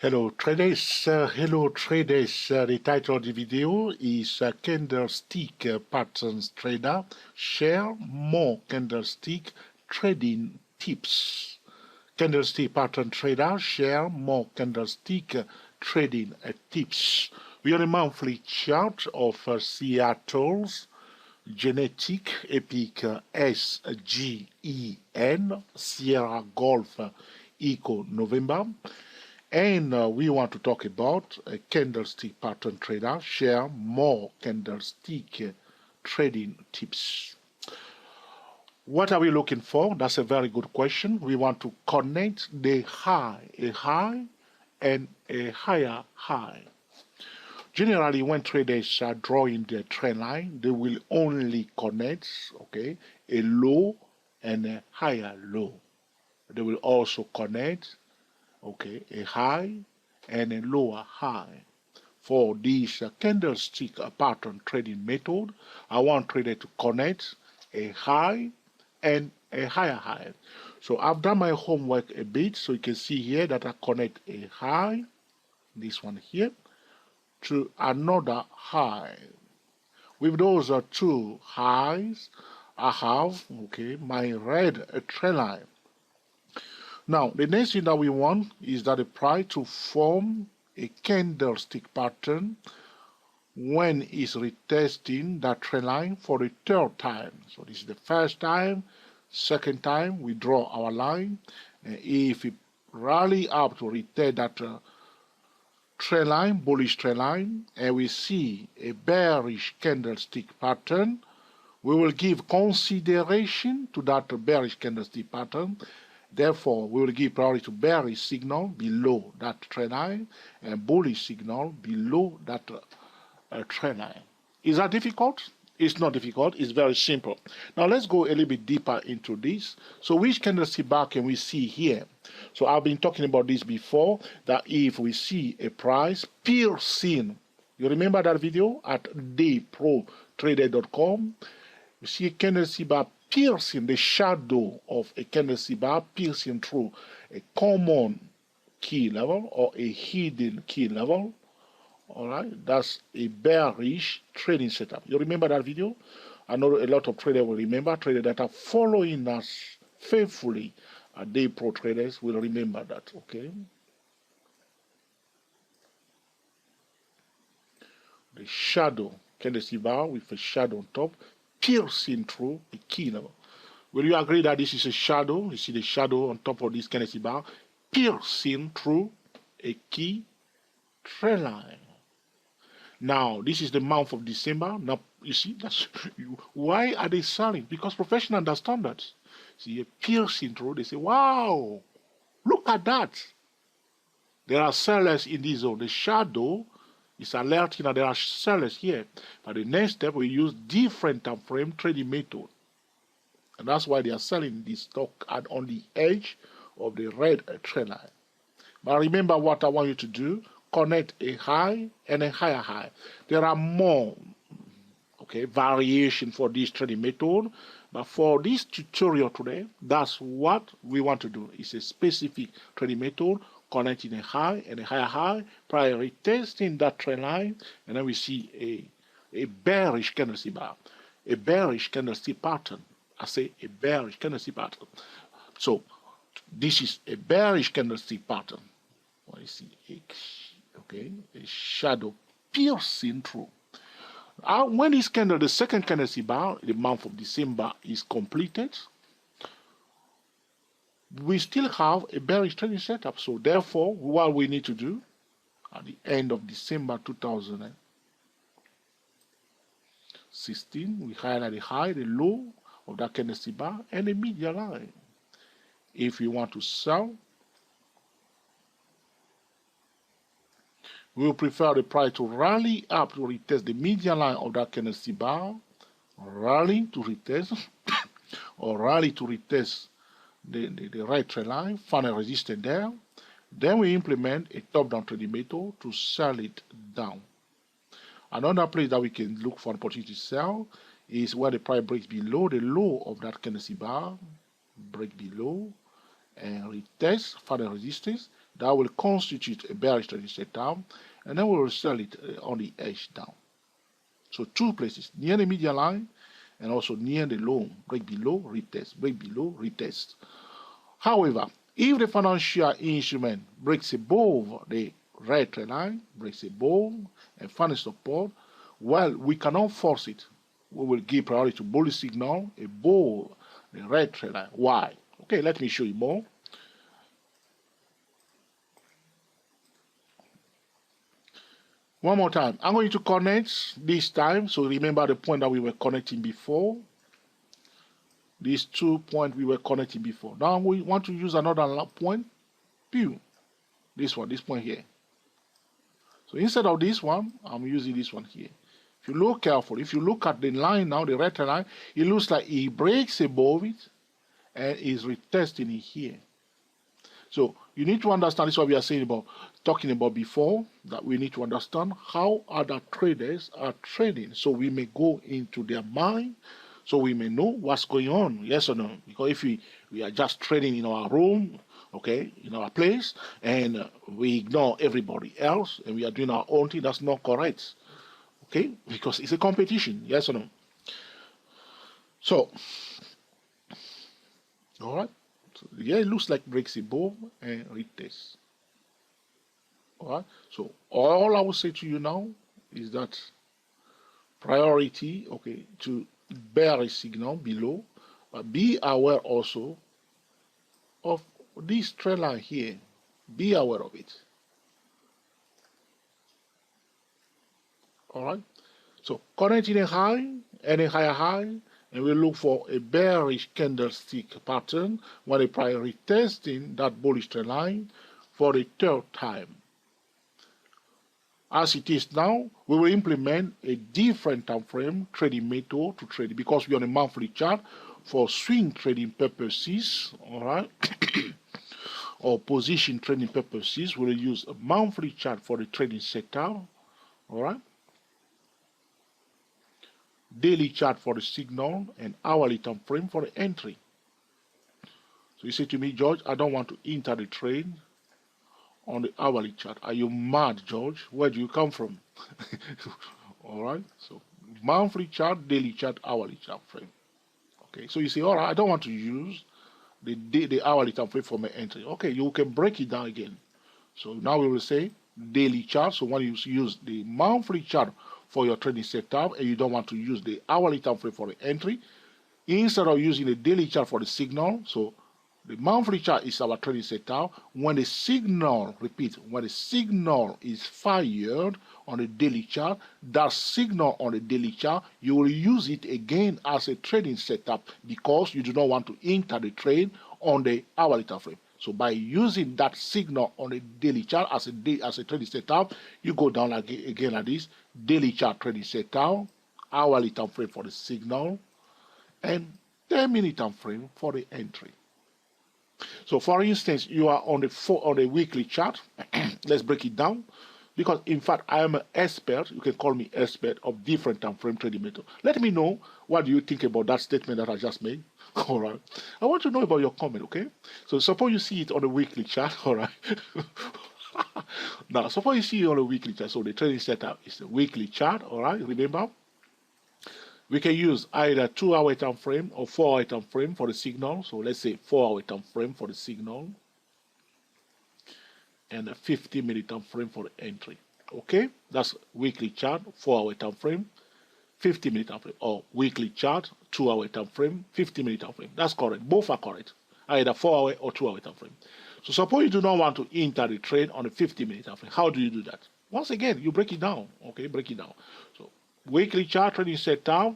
Hello traders, the title of the video is Candlestick Patterns Trader Share More Candlestick Trading Tips. Candlestick Pattern Trader Share More Candlestick Trading Tips. We are a monthly chart of Seattle's Genetic Epic SGEN Sierra Golf Eco November. And we want to talk about a candlestick pattern trader, share more candlestick trading tips. What are we looking for? That's a very good question. We want to connect a high and a higher high. Generally, when traders are drawing their trend line, they will only connect, a low and a higher low. They will also connect a high and a lower high. For this candlestick pattern trading method, I want trader to connect a high and a higher high. So I've done my homework a bit, so you can see here that I connect a high, this one here, to another high. With those two highs, I have my red trend line. Now, the next thing that we want is that the price to form a candlestick pattern when it's retesting that trend line for the third time. So this is the first time, second time we draw our line. And if it rally up to retest that trend line, bullish trend line, and we see a bearish candlestick pattern, we will give consideration to that bearish candlestick pattern. Therefore, we will give priority to bearish signal below that trend line and bullish signal below that trend line. Is that difficult? It's not difficult. It's very simple. Now, let's go a little bit deeper into this. So, which candlestick bar can we see here? So, I've been talking about this before, that if we see a price piercing, you remember that video at dayprotrader.com? You see a candlestick bar piercing the shadow of a candlestick bar, piercing through a common key level or a hidden key level. All right, that's a bearish trading setup. You remember that video? I know a lot of traders will remember. Traders that are following us faithfully at Day Pro Traders will remember that. Okay. The shadow candlestick bar with a shadow on top, piercing through a key level. Will you agree that this is a shadow? You see the shadow on top of this candlestick bar, piercing through a key trend line. Now, this is the month of December. Now, you see, that's why are they selling? Because professionals understand that. See, a piercing through, they say, wow, look at that. There are sellers in this zone. The shadow is alerting that there are sellers here. But the next step, we use different time frame trading method. And that's why they are selling this stock on the edge of the red trend line. But remember what I want you to do. Connect a high and a higher high. There are more variation for this trading method. But for this tutorial today, that's what we want to do. It's a specific trading method, connecting a high and a higher high, prior retesting that trend line, and then we see a bearish candlestick bar, a bearish candlestick pattern. I say a bearish candlestick pattern. So this is a bearish candlestick pattern. I see a shadow piercing through. When this candle, the second candlestick bar, the month of December is completed, we still have a bearish trading setup. So therefore, what we need to do at the end of December 2016, we highlight the high, the low of that candlestick bar, and the median line. If you want to sell, we will prefer the price to rally up to retest the median line of that candlestick bar, rally to retest, or rally to retest the right trend line, find a resistance there. Then we implement a top-down trading method to sell it down. Another place that we can look for an opportunity to sell is where the price breaks below the low of that candlestick bar, break below, and retest further resistance. That will constitute a bearish trading setup, and then we will sell it on the edge down. So two places, near the median line and also near the low, break below, retest, break below, retest. However, if the financial instrument breaks above the red trend line, breaks above and finds support, well, we cannot force it. We will give priority to bullish signal above the red trend line. Why? Okay, let me show you more. One more time. I'm going to connect this time. So remember the point that we were connecting before. These 2 points we were connecting before. Now we want to use another point. Pew. This one, this point here. So instead of this one, I'm using this one here. If you look carefully, if you look at the line now, the red line, it looks like it breaks above it and is retesting it here. So you need to understand, this is what we are saying about, talking about before, that we need to understand how other traders are trading. So we may go into their mind, so we may know what's going on, yes or no. Because if we are just trading in our room, okay, in our place, and we ignore everybody else, and we are doing our own thing, that's not correct. Okay, because it's a competition, yes or no. So, all right. Yeah, it looks like breaks above and retest. Alright, so all I will say to you now is that priority, okay, to bearish signal below, but be aware also of this trend line here. Be aware of it. Alright, so connecting a high and a higher high, and we look for a bearish candlestick pattern when the priority testing that bullish trend line for the third time. As it is now, we will implement a different time frame trading method to trade because we're on a monthly chart for swing trading purposes, all right, or position trading purposes. We'll use a monthly chart for the trading setup, all right. Daily chart for the signal and hourly time frame for the entry. So you say to me, George, I don't want to enter the trade on the hourly chart. Are you mad, George? Where do you come from? All right. So monthly chart, daily chart, hourly chart frame. Okay. So you say, all right, I don't want to use the hourly time frame for my entry. Okay. You can break it down again. So now we will say daily chart. So when you use the monthly chart for your trading setup and you don't want to use the hourly time frame for the entry, instead of using the daily chart for the signal, so the monthly chart is our trading setup. When the signal, repeat, when the signal is fired on the daily chart, that signal on the daily chart, you will use it again as a trading setup because you do not want to enter the trade on the hourly time frame. So by using that signal on the daily chart as a trading setup, you go down again like this, daily chart trading setup, hourly time frame for the signal, and 10-minute time frame for the entry. So for instance, you are on the weekly chart. Let's break it down. Because in fact, I am an expert, you can call me expert, of different time frame trading method. Let me know what do you think about that statement that I just made. All right. I want to know about your comment, okay? So suppose you see it on the weekly chart, all right? Now, suppose you see it on the weekly chart. So the trading setup is the weekly chart, all right? Remember? We can use either 2-hour time frame or 4-hour time frame for the signal. So let's say 4-hour time frame for the signal and a 50-minute time frame for the entry. Okay, that's weekly chart, 4-hour time frame, 50-minute time frame, or weekly chart, 2-hour time frame, 50-minute time frame. That's correct. Both are correct. Either 4-hour or 2-hour time frame. So suppose you do not want to enter the trade on a 50-minute time frame. How do you do that? Once again, you break it down. Okay, break it down. So weekly chart trading setup,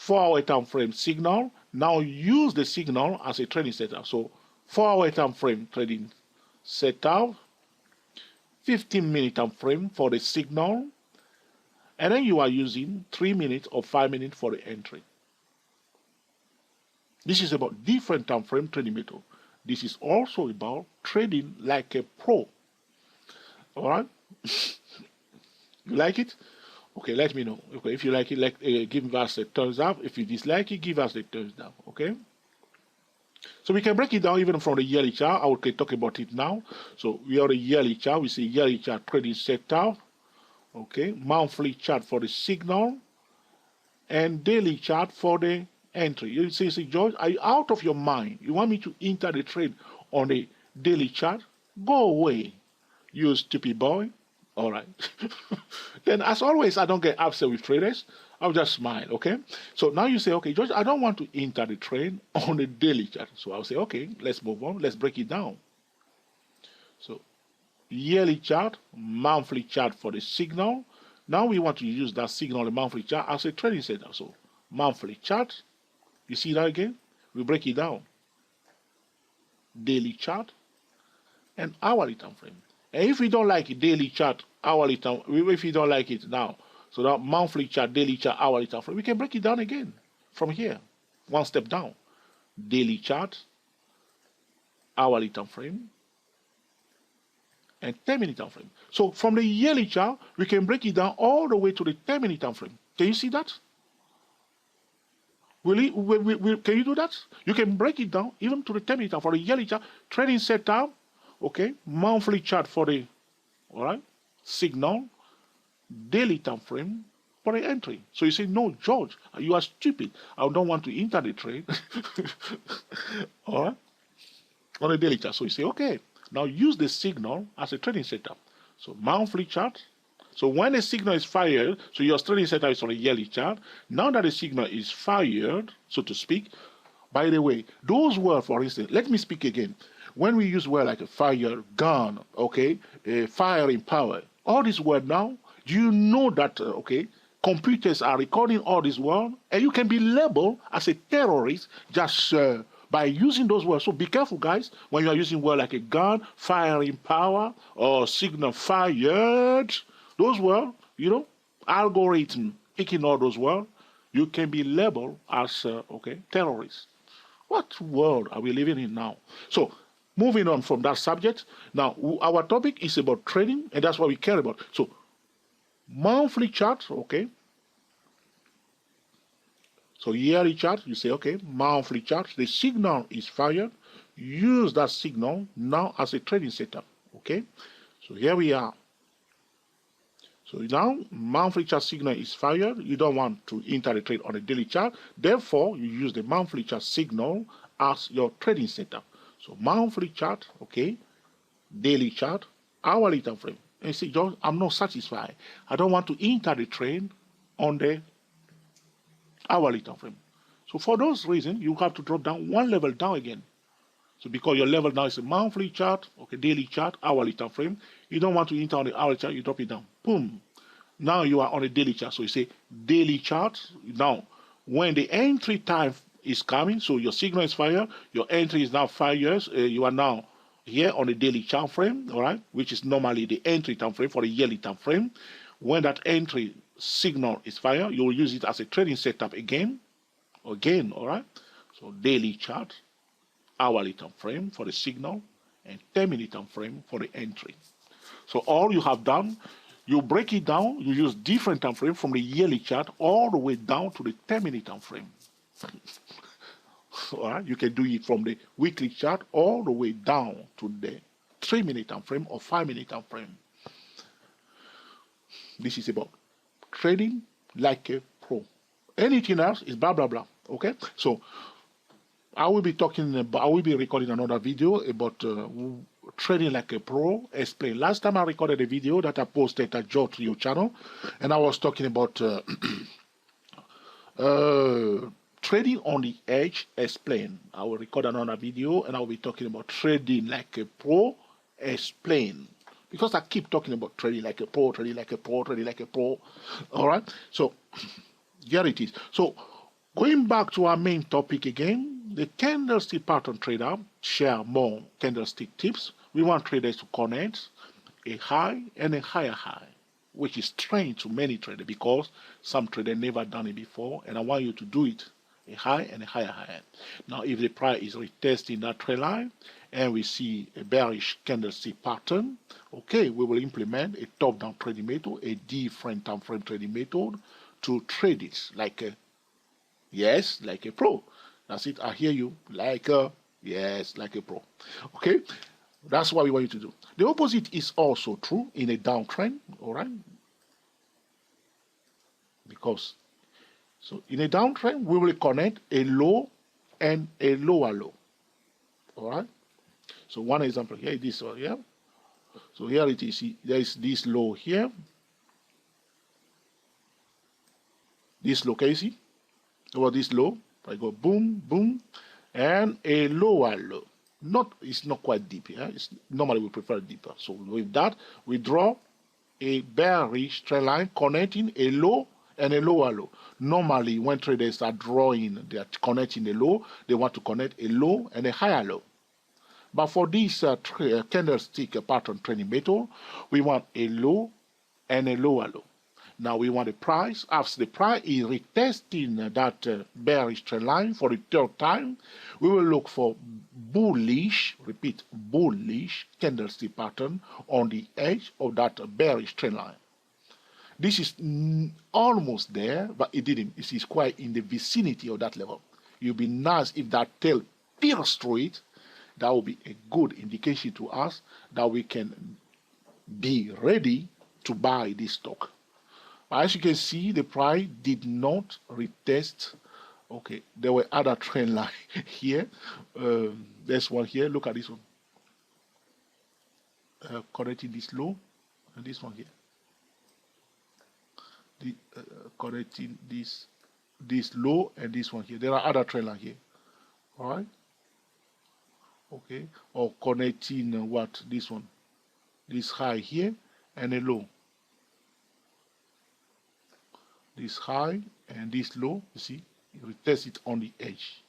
4-hour time frame signal. Now use the signal as a trading setup. So 4-hour time frame trading setup, 15-minute time frame for the signal, and then you are using 3 minutes or 5 minutes for the entry. This is about different time frame trading method. This is also about trading like a pro. All right? You like it? Okay, let me know. Okay, if you like it, give us a thumbs up. If you dislike it, give us a thumbs down. Okay? So we can break it down even from the yearly chart. I will talk about it now. So we are the yearly chart. We see yearly chart trading setup. Okay, monthly chart for the signal and daily chart for the entry. You say, George, are you out of your mind? You want me to enter the trade on the daily chart? Go away, you stupid boy. All right. Then, as always, I don't get upset with traders. I'll just smile, okay? So now you say, okay, George, I don't want to enter the trade on the daily chart. So I'll say, okay, let's move on. Let's break it down. So yearly chart, monthly chart for the signal. Now we want to use that signal, the monthly chart, as a trading setup. So monthly chart, you see that again? We break it down. Daily chart and hourly time frame. And if we don't like it, daily chart, hourly time, if we don't like it now, so that monthly chart, daily chart, hourly time frame, we can break it down again from here, one step down. Daily chart, hourly time frame, and 10-minute time frame. So from the yearly chart, we can break it down all the way to the 10-minute time frame. Can you see that? Can you do that? You can break it down even to the 10-minute time for the yearly chart, trading setup, okay, monthly chart for the, all right, signal, daily time frame for the entry. So you say, no, George, you are stupid. I don't want to enter the trade. All right, on the daily chart. So you say, okay, now use the signal as a trading setup. So monthly chart. So when a signal is fired, so your trading setup is on a yearly chart. Now that the signal is fired, so to speak, by the way, those words, for instance, let me speak again. When we use words like a fire, gun, okay, firing power, all these words now, do you know that, okay, computers are recording all these words, and you can be labeled as a terrorist just by using those words. So be careful, guys, when you are using words like a gun, firing power, or signal fired. Those words, you know, algorithm picking all those words, you can be labeled as, okay, terrorists. What world are we living in now? So, moving on from that subject, now our topic is about trading, and that's what we care about. So, monthly chart, okay. So, yearly chart, you say, okay, monthly chart, the signal is fired. Use that signal now as a trading setup, okay. So, here we are. So now, monthly chart signal is fired. You don't want to enter the trade on a daily chart. Therefore, you use the monthly chart signal as your trading setup. So monthly chart, okay, daily chart, hourly time frame. And you say, John, I'm not satisfied. I don't want to enter the trade on the hourly time frame. So for those reasons, you have to drop down one level down again. So because your level now is a monthly chart, okay, daily chart, hourly time frame, you don't want to enter on the hourly chart, you drop it down. Boom. Now you are on a daily chart. So you say daily chart. Now, when the entry time is coming, so your signal is fired, your entry is now 5 years, you are now here on the daily time frame, all right, which is normally the entry time frame for the yearly time frame. When that entry signal is fired, you will use it as a trading setup again, all right. So daily chart, hourly time frame for the signal, and 10-minute time frame for the entry. So all you have done, you break it down, you use different time frame from the yearly chart all the way down to the 10-minute time frame. All right, you can do it from the weekly chart all the way down to the 3-minute time frame or 5-minute time frame. This is about trading like a pro. Anything else is blah blah blah. Okay, so I will be recording another video about trading like a pro. Explain. Last time I recorded a video that I posted at Joe to your channel, and I was talking about trading on the edge. Explain. I will record another video, and I will be talking about trading like a pro. Explain. Because I keep talking about trading like a pro, trading like a pro, trading like a pro. All right. So here it is. So going back to our main topic again, the candlestick pattern trader share more candlestick tips. We want traders to connect a high and a higher high, which is strange to many traders because some traders never done it before, and I want you to do it, a high and a higher high. Now, if the price is retesting that trend line and we see a bearish candlestick pattern, okay, we will implement a top-down trading method, a different time frame trading method to trade it like a, yes, like a pro. That's it, I hear you, like a Yes, like a pro. Okay, that's what we want you to do. The opposite is also true in a downtrend, all right? Because so in a downtrend, we will connect a low and a lower low, all right? So one example here, this one here. So here it is. There is this low here, this low, can you see? Over this low, I go boom, boom, and a lower low. It's not quite deep here. Normally we prefer deeper. So with that, we draw a bearish trend line connecting a low and a lower low. Normally, when traders are drawing, they are connecting a low. They want to connect a low and a higher low. But for this candlestick pattern training method, we want a low and a lower low. Now we want the price. After the price is retesting that bearish trend line for the third time, we will look for bullish, repeat, bullish candlestick pattern on the edge of that bearish trend line. This is almost there, but it didn't. It is quite in the vicinity of that level. It would be nice if that tail pierced through it. That will be a good indication to us that we can be ready to buy this stock. As you can see, the price did not retest. Okay, there were other trend line here. There's one here. Look at this one. Correcting this low and this one here. Correcting this low and this one here. There are other trend line here. All right. Okay, or connecting what this one, this high here and a low. This high and this low, you see, you retest it on the edge.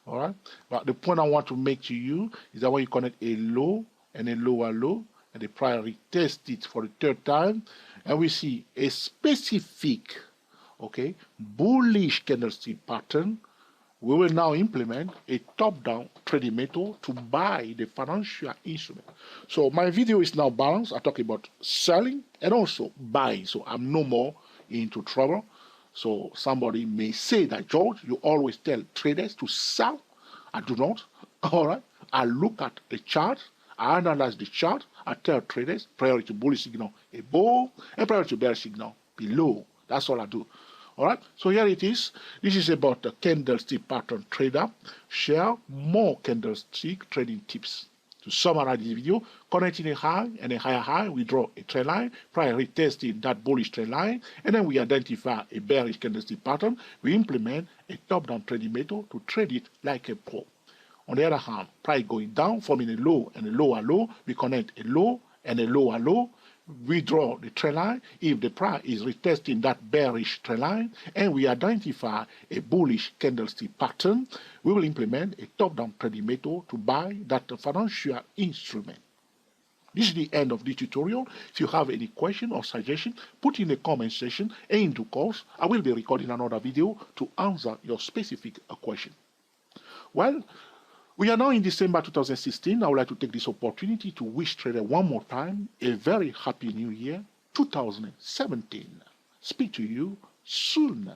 All right, but the point I want to make to you is that when you connect a low and a lower low, and the price retest it for the third time, and we see a specific, okay, bullish candlestick pattern, we will now implement a top-down trading method to buy the financial instrument. So my video is now balanced. I talk about selling and also buying. So I'm no more into trouble. So somebody may say that, George, you always tell traders to sell. I do not. All right. I look at the chart. I analyze the chart. I tell traders prior to bullish signal above and prior to bearish signal below. That's all I do. All right, so here it is. This is about the candlestick pattern trader. Share more candlestick trading tips. To summarize this video, connecting a high and a higher high, we draw a trend line, prior retesting that bullish trend line, and then we identify a bearish candlestick pattern. We implement a top-down trading method to trade it like a pro. On the other hand, price going down, forming a low and a lower low, we connect a low and a lower low. We draw the trend line if the price is retesting that bearish trend line, and we identify a bullish candlestick pattern. We will implement a top-down trading method to buy that financial instrument. This is the end of this tutorial. If you have any question or suggestion, put in the comment section, and in due course, I will be recording another video to answer your specific question. Well, we are now in December 2016. I would like to take this opportunity to wish traders one more time a very happy new year, 2017. Speak to you soon.